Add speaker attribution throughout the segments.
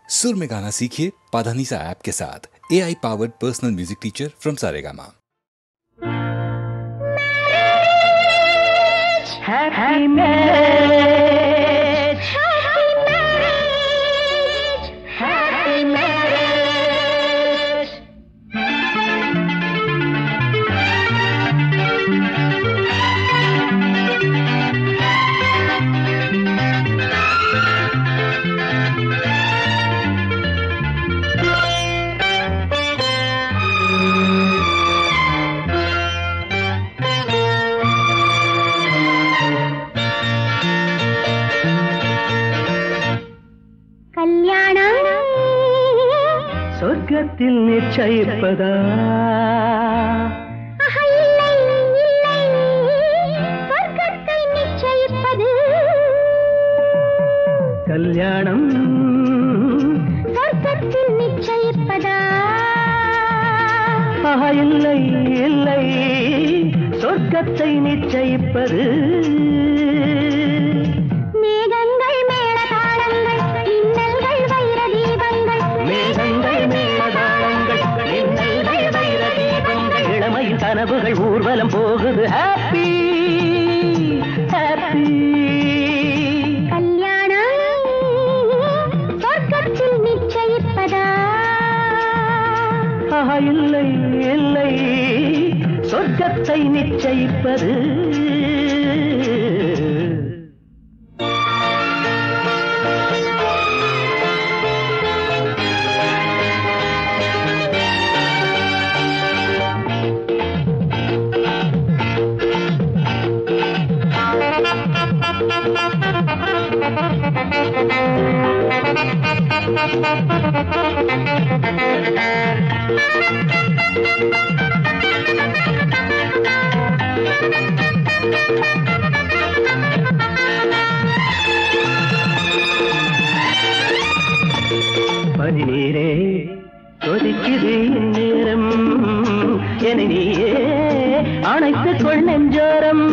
Speaker 1: सुर में गाना सीखिए पाधानीसा ऐप के साथ। AI powered personal music teacher from Saregama.
Speaker 2: Happy marriage, happy marriage, happy marriage. சொர்க்கத்தில் நிச்சயிப்பதா
Speaker 3: சொர்க்கத்தை நிச்சயிப்பது
Speaker 2: கல்யாணம்
Speaker 3: சொர்க்கத்தில் நிச்சயிப்பதா
Speaker 2: இல்லை இல்லை சொர்க்கத்தை நிச்சயிப்பது
Speaker 3: மேகங்கள் மேளதாளங்கள் இன்னல்கள் வைர தீபங்கள்
Speaker 2: மேகங்கள் மேளதாளங்கள் இன்னல்கள் வைர தீபங்கள் இளமையின் கனவுகள் ஊர்வலம் போகுது ஹாப்பி ஹாப்பி
Speaker 3: கல்யாணம் சொர்க்கத்தில் நிச்சயிப்பதா
Speaker 2: இல்லை இல்லை சொர்க்கத்தை நிச்சயிப்பது பனிநீரே கொதிக்குது நேரம் என நீயே அணைத்துக் கொள் நெஞ்சோரம்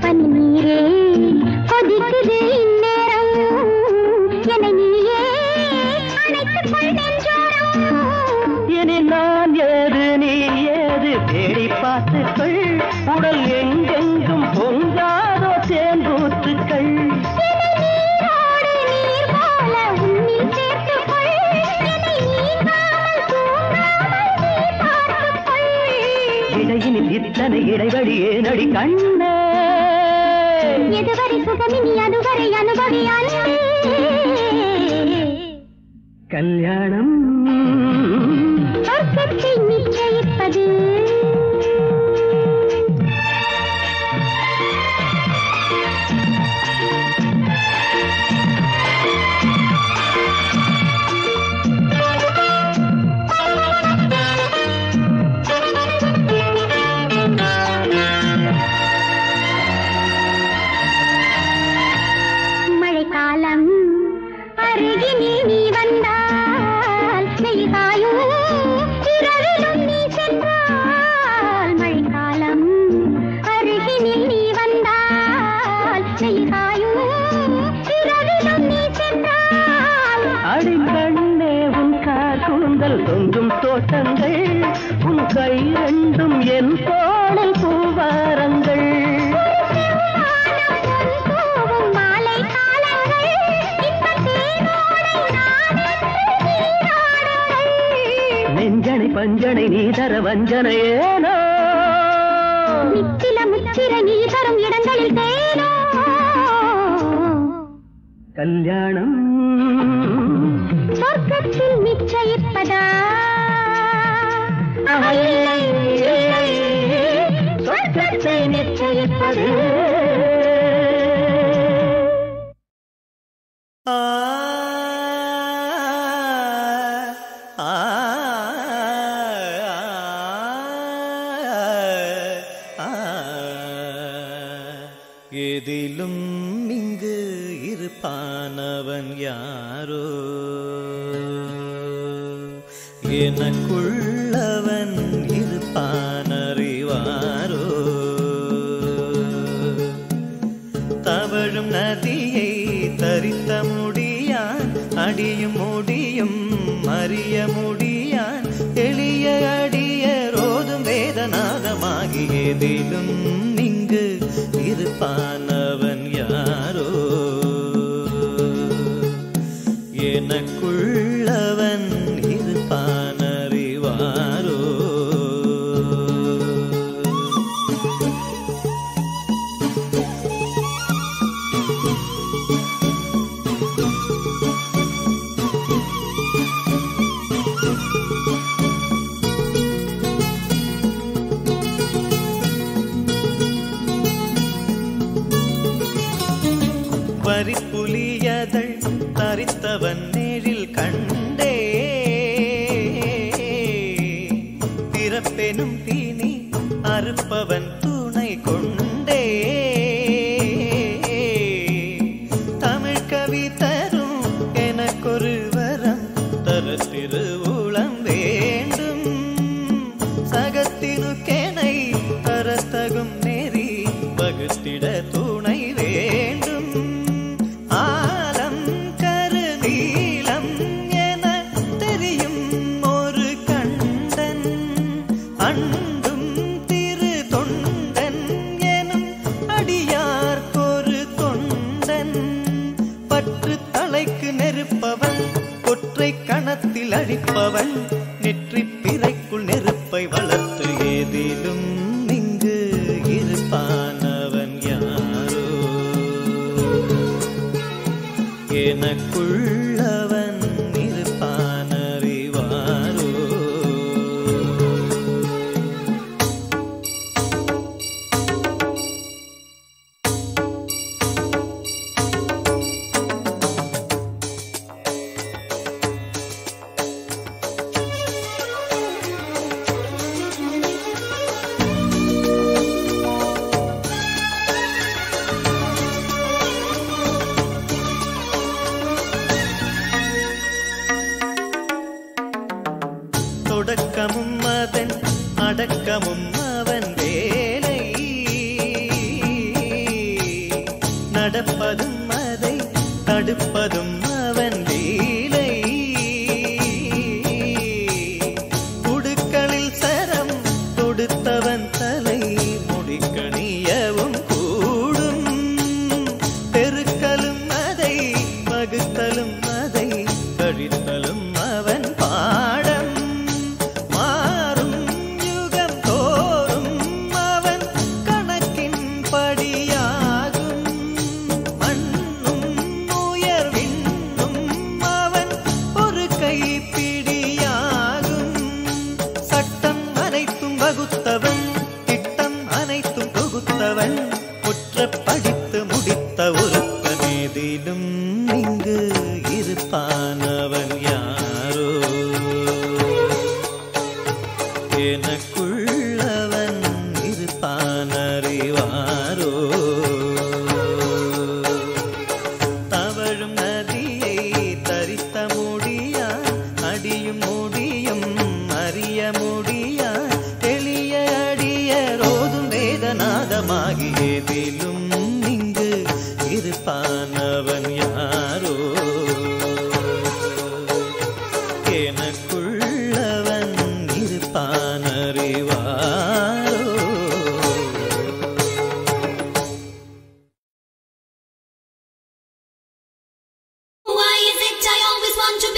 Speaker 3: பனிநீரே கொதிக்குது இந்நேரம் என நீயே அணைத்துக் கொள் நெஞ்சோரம்
Speaker 2: இனி நான் ஏது நீ ஏது தேடி பார்த்துக்கள் உடல் எங்கெங்கும் பொங்காதோ தேன்பூத்துக்கள் இடையினில் இத்தனை இடைவெளி ஏனடி கண்ணே
Speaker 3: எதுவரை சுகமினி அதுவரை அனுபவியான்
Speaker 2: கல்யாணம்
Speaker 3: சொர்க்கத்தை நிச்சயிப்பது மழைக்காலம் அருகினில் நீ வந்தால் நெய்காயும் இரவிலும் நீ சென்றால் மழைக்காலம் அருகினில் நீ வந்தால் நெய்காயும் இரவிலும் நீ சென்றால்
Speaker 2: அடிக்கண்ணே உன் காக்கூந்தல் தொங்கும் தோட்டங்கள் உன் கை ரெண்டும் என் தோளில் பூவாரங்கள் நெஞ்சனை பஞ்சனை நீ தர வஞ்சனை ஏனோ
Speaker 3: நித்தில முத்திர நீ தரும் இடங்களில் தேனோ
Speaker 2: கல்யாணம்
Speaker 3: சொர்க்கத்தில் நிச்சயிப்பதா
Speaker 2: இல்லை இல்லை சொர்க்கத்தை நிச்சயிப்பது
Speaker 4: எதிலும் இங்கு இருப்பானவன் யாரோ எனக்குள்ளவன் இருப்பானறிவாரோ தவழும் நதியை தரித்த முடியான் அடியும் அடியும் முடியும் அறிய முடியான் எளிய அடியரோதும் வேதநாதமாகியதிலும் இங்கு இருப்பானவன் யாரோ எனக்குள்ளவன் இருப்பானறிவாரோ பரிப்புலியதழ் தரித்தவன் நேரில் கண்டே பிறப்பெனும் தீனி அறுப்பவன் துணை கொண்டே தமிழ் கவி தரும் எனக்கொரு வரம் தர திருவுளம் வேண்டும் சகத்தினுக்கெனை தரத்தகும் நெறி வகுத்திட துணை வேண்டும் ஆலம் கருநீலம் என தெரியும் ஒரு கண்டன் அண்டும் திரு தொண்டன் எனும் அடியார்க்கொரு தொண்டன் பற்று தலைக்கு நெருப்பவன் கொற்றை கணத்தில் அழிப்பவன் நெற்றி பிறைக்குள் நெருப்பை வளர்த்து ஏதிலும் இங்கு இருப்பானவன் யாரோ எனக்குள்ளவன் இருப்பானறிவாரோ தொடக்கமும் அதன் அடக்கமும் அவன் வேலை நடப்பதும் அதை தடுப்பதும் அவன் லீலை உடுக்களில் சரம் தொடுத்தவன் தலை முடிக்கணியவும் கூடும் பெருக்கலும் அதை வகுத்தலும் அதை கழித்தலும் அவன் பாடம் திட்டம் அனைத்தும் தொகுத்தவன் முற்ற படித்து முடித்த ஒருத்தனேதிலும் இங்கு இருப்பானவன் யாரோ எனக்குள்ளவன் இருப்பானறிவாரோ தவழும் நதியை தரித்த முடியான் அடியும் முடியும் அறிய முடியான் வேதநாதமாகியதிலும் இங்கு இருப்பானவன் யாரோ எனக்குள்ளவன் இருப்பானறிவாரோ
Speaker 3: Why is it I always want to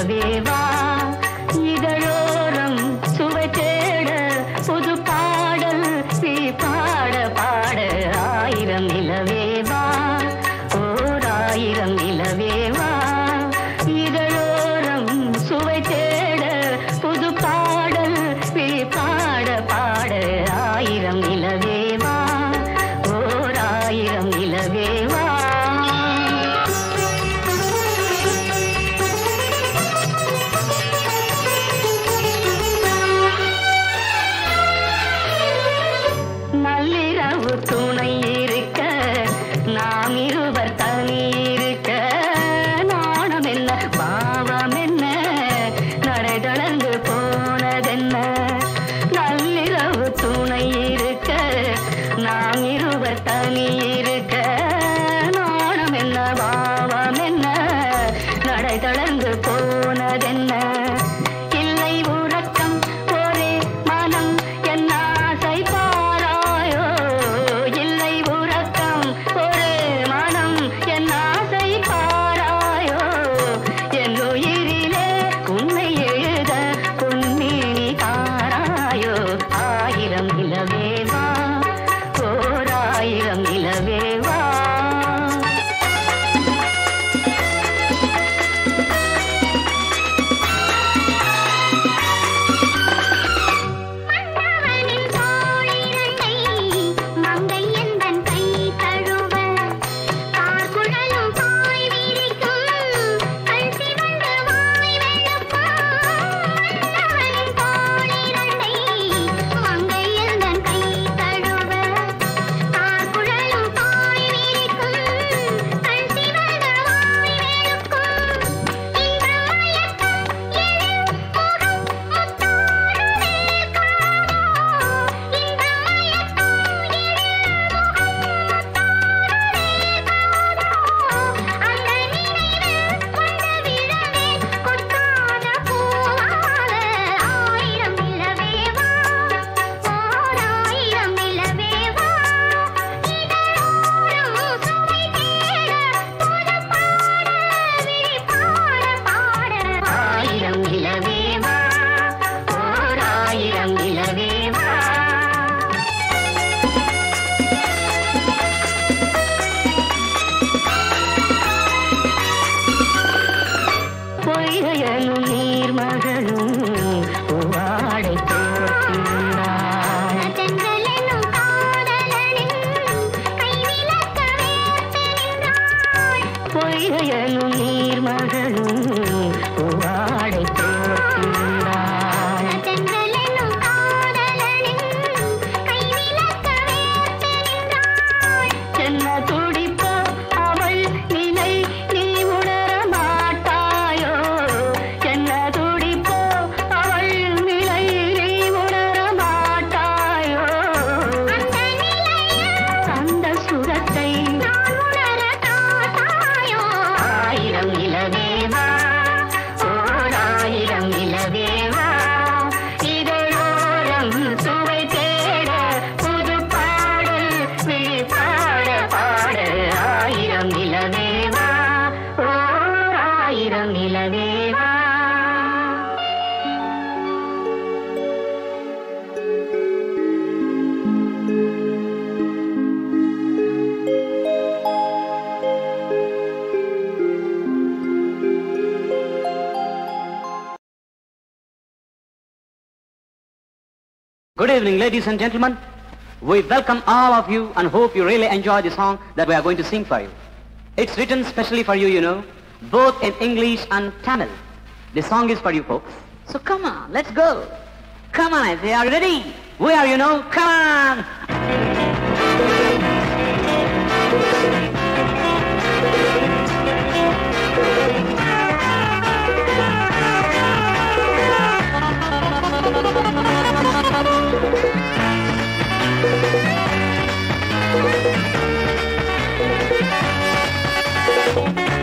Speaker 2: நிலவேவா இதழோரம் சுவை தேட புது பாடல் நீ பாட பாட ஆயிரம் நிலவேவா ஓர் ஆயிரம் நிலவேவா இதழோரம் சுவை தேட புது பாடல் நீ பாட பாட ஆயிரம் நிலவேவா ஓர் ஆயிரம் நிலவேவா நள்ளிரவு துணை இருக்க நாம் இருவர் தனி இருக்க நாணம் என்ன பாவம் என்ன நடை தளர்ந்து போனதென்ன நள்ளிரவு துணை இருக்க நாம் இருவர் தனி இருக்க நாணம் என்ன பாவம் என்ன நடை தளர்ந்து போனதென்ன இல்லை உறக்கம் ஒரே மனம் என்ன ஆசை பாராயோ இல்லை உறக்கம் ஒரே மனம் என் ஆசை பாராயோ என் உயிரிலே உன்னை எழுத பொன்மேனி தாராயோ ஆயிரம் நிலவேவா ஓர் ஆயிரம் நிலவேவா
Speaker 3: மன்னவனின் தோளிரண்டை மங்கை எந்தன் கை தழுவ கார்குழலும் பாய் விரிக்கும் கண் சிவந்து வாய் வெளுக்கும் மன்னவனின் தோளிரண்டை மங்கை எந்தன் கை தழுவ கார்குழலும் பாய் விரிக்கும் கண் சிவந்து வாய் வெளுக்கும் இந்த மயக்கம் எழில் முகம் முத்தாடுதே காணோ இந்த மயக்கம் எழில் முகம் அந்த நினைவில் கொண்டு விழவே கொட்டாத பூவாக ஆயிரம் நிலவேவா ஓர் ஆயிரம் நிலவேவா இதழோரம் சுவை தேட புது பாட விழி பாட பாட
Speaker 2: ஆயிரம் நிலவேவா ஓர் ஆயிரம் நிலவேவா பொய்கையனும் நீர்மகளும் பூவாடை தோற்றினாள்
Speaker 3: தென்றலெனும் காதலனின் கைவிலக்க வேர்த்து நின்றாள்
Speaker 2: பொய்கையனும் நீர்மகளும் பூவாடை தோற்றினாள்
Speaker 3: தென்றலெனும் காதலனின் கைவிலக்க வேர்த்து நின்றாள்
Speaker 2: என்ன துடிப்போ அவள் நிலை நீ உணர மாட்டாயோ என்ன துடிப்போ அவள் நிலை நீ உணர மாட்டாயோ
Speaker 3: அந்த நிலையில்
Speaker 2: அந்த சுகத்தை
Speaker 3: நான் உணர தாத்தாயோ
Speaker 2: ஆயிரம் நிலவேவா ஓர் ஆயிரம் நிலவேவா இதழோரம் சுவை தேட புது பாடல் விழி பாட பாட ஆயிரம் நிலவேவா ஓர் ஆயிரம் நிலவேவா
Speaker 5: Good evening, ladies and gentlemen. We welcome all of you and hope you really enjoy the song that we are going to sing for you. It's written specially for you, you know, both in English and Tamil. The song is for you folks. So come on, let's go. Come on, I say, are you ready? We are, you know, come on.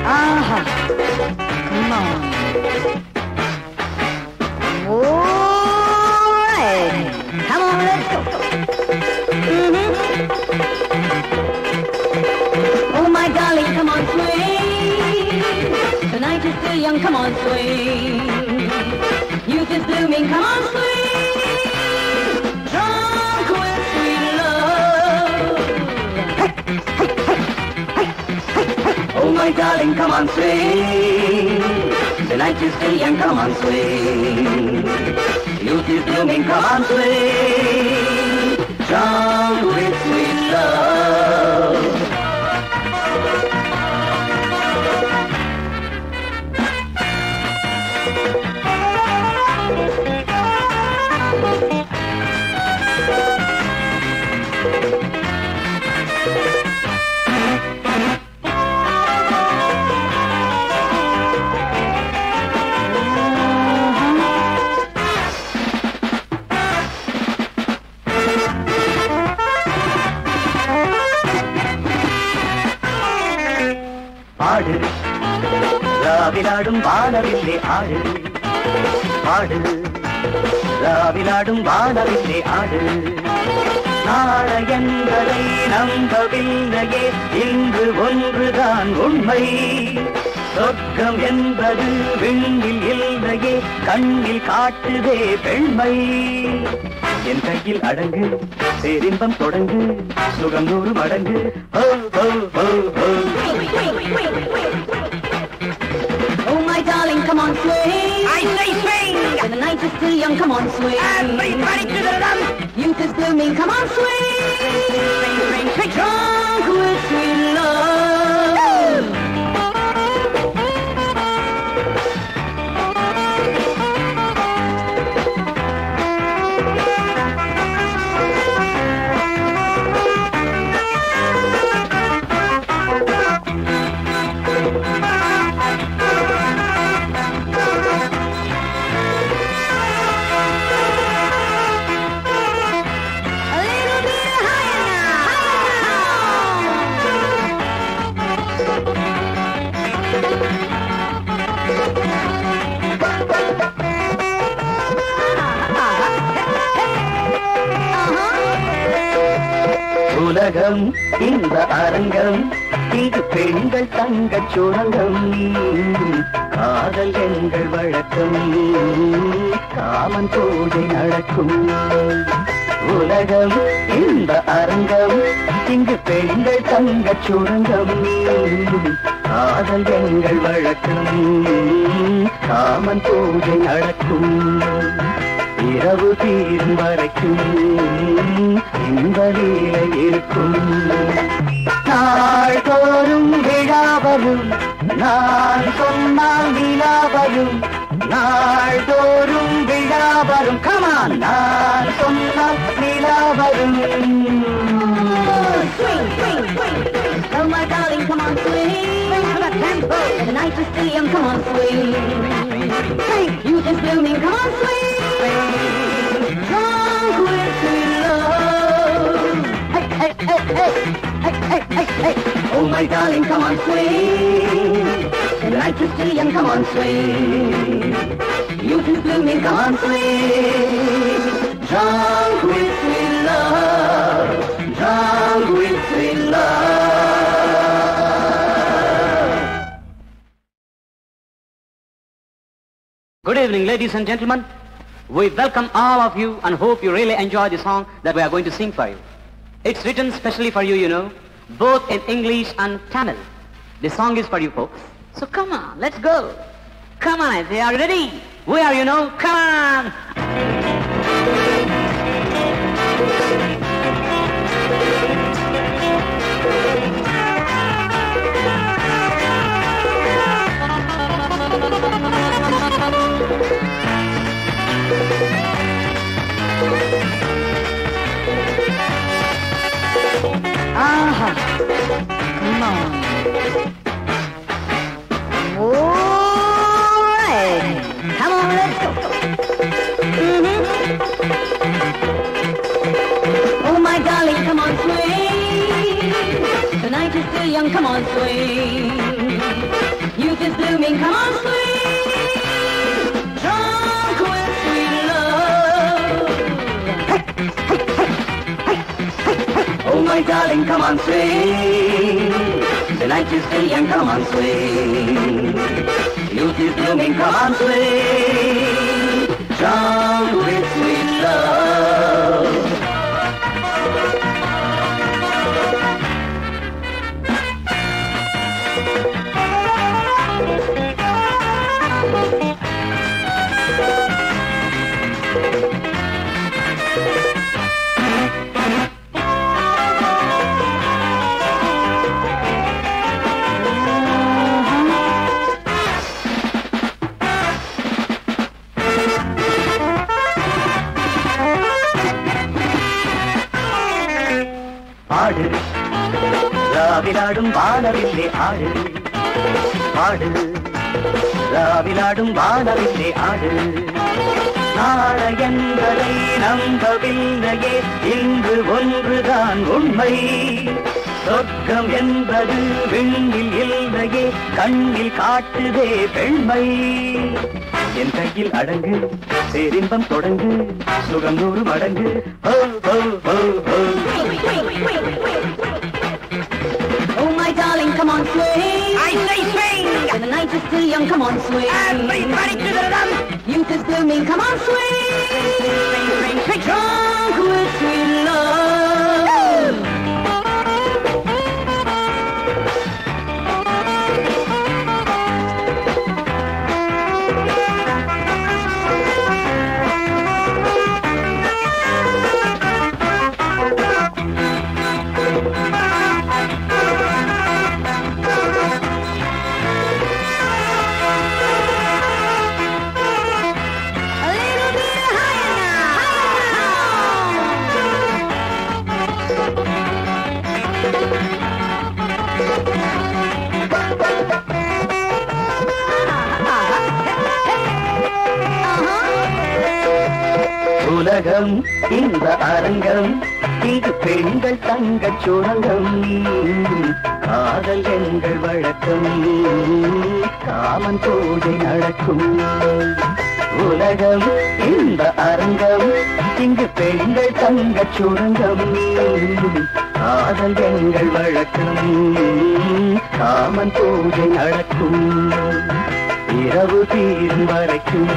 Speaker 2: Aha! Come on. All right. Come on, let's go. Oh, my darling, come on, swing. Tonight is the young, come on, swing. Youth is blooming, come on, swing. Drunk with sweet love.
Speaker 5: Oh my darling, come on, swing. The night is still young, come on, swing. Youth is blooming, come on, swing. Drunk with sweet love. ஆடு ராவிலாடும் வானவில்லை ஆடு ஆடு ராவிலாடும் வானவில்லை ஆடு நாள என்பதை நம்பவில்லையே இன்று ஒன்றுதான் உண்மை சொர்க்கம் என்பது விண்ணில் இல்லையே கண்ணில் காட்டுதே பெண்மை என் கையில் அடங்கு பேரின்பம் தொடங்கு சுகம் 100 மடங்கு ஹோ ஹோ ஹோ ஹோ.
Speaker 2: Oh my darling, come on, swing. I say swing. The night is still young, come on, swing. Everybody to the run. Youth is blooming, come on, swing. Swing, swing, swing. Drunk with sweet love. A little bit higher now.
Speaker 5: உலகம் இந்த அரங்கம் இங்கு பெண்கள் தங்கச் சுரங்கம் காதல் எங்கள் வழக்கம் காமன் பூஜை நடக்கும் உலகம் இந்த அரங்கம் இங்கு பெண்கள் தங்கச் சுரங்கம் காதல் எங்கள் வழக்கம் காமன் பூஜை நடக்கும் இரவு தீரும் வரைக்கும் இந்த லீலை இருக்கும் நாள்தோறும் விழாவரும் நான் சொன்னால் நிலாவரும் நாள்தோறும் விழாவரும் கமான் நான் சொன்னால் நிலாவரும்.
Speaker 2: Swing, swing, swing. Oh my darling, come on, swing. Swing to the tempo. The night is still young, come on, swing. Swing, youth is blooming, come on, swing. Drunk with sweet love. Hey, hey, hey, hey. Hey, hey, hey, hey.
Speaker 5: Oh my darling, come on, swing.
Speaker 2: The night is still young, come on, swing.
Speaker 5: Youth is blooming, come on, swing. Drunk with sweet love, drunk with sweet love. Good evening, ladies and gentlemen. We welcome all of you and hope you really enjoy the song that we are going to sing for you. It's written specially for you, you know, both in English and Tamil. The song is for you folks. So come on, let's go. Come on, I say, are you ready? We are, you know, come on.
Speaker 2: Aha. Come on. All right. Come on, let's go. Oh my darling, come on, swing. The night is still young, come on, swing. Youth is blooming, come on, swing. Drunk with sweet love.
Speaker 5: Oh my darling, come on, swing. The night is still young, come on, swing. Youth is blooming, come on swing. Drunk with sweet love. ஆடு ராவிலாடும் வானவில்லே ஆடு ஆடு ராவிலாடும் வானவில்லே ஆடு நாளை என்பதை நம்பவில்லையே இன்று ஒன்றுதான் உண்மை சொர்க்கம் என்பது விண்ணில் இல்லையே கண்ணில் காட்டுதே பெண்மை என் கையில் அடங்கு பேரின்பம் தொடங்கு சுகம் 100 மடங்கு ஹோ ஹோ ஹோ ஹோ.
Speaker 2: Oh my darling, come on swing. I say swing. And the night is still young, come on swing. Everybody to the rhythm. Youth is blooming, come on swing. Swing, swing, swing. Drunk with sweet love. A little bit higher now.
Speaker 5: உலகம் இந்த அரங்கம் இங்கு பெண்கள் தங்கச் சுரங்கம் காதல் எங்கள் வழக்கம் காமன் பூஜை நடக்கும் உலகம் இந்த அரங்கம் இங்கு பெண்கள் தங்கச் சுரங்கம் காதல் எங்கள் வழக்கம் காமன் பூஜை நடக்கும் இரவு தீரும் வரைக்கும்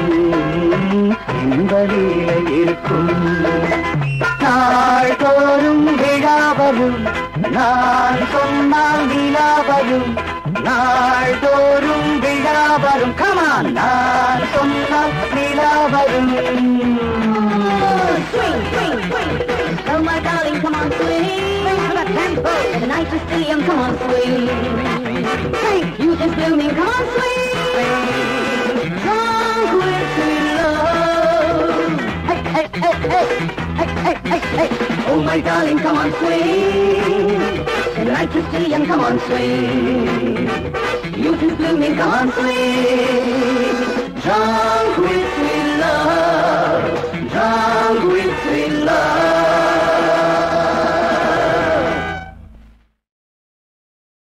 Speaker 5: இந்த லீலை இருக்கும் நாள்தோறும் விழாவரும் நான் சொன்னால் நிலாவரும் நாள்தோறும் விழாவரும் கமான் நான் சொன்னால் நிலாவரும்.
Speaker 2: Swing, swing, swing. Oh my darling, come on swing. Swing to the tempo. And the night is still young, come on swing. Swing, youth is blooming, come on swing. Drunk with sweet love. Hey, hey, hey, hey. Hey, hey, hey, hey. Oh my darling, come on swing. And the night is still young, come on swing. Youth is blooming, come on swing. Drunk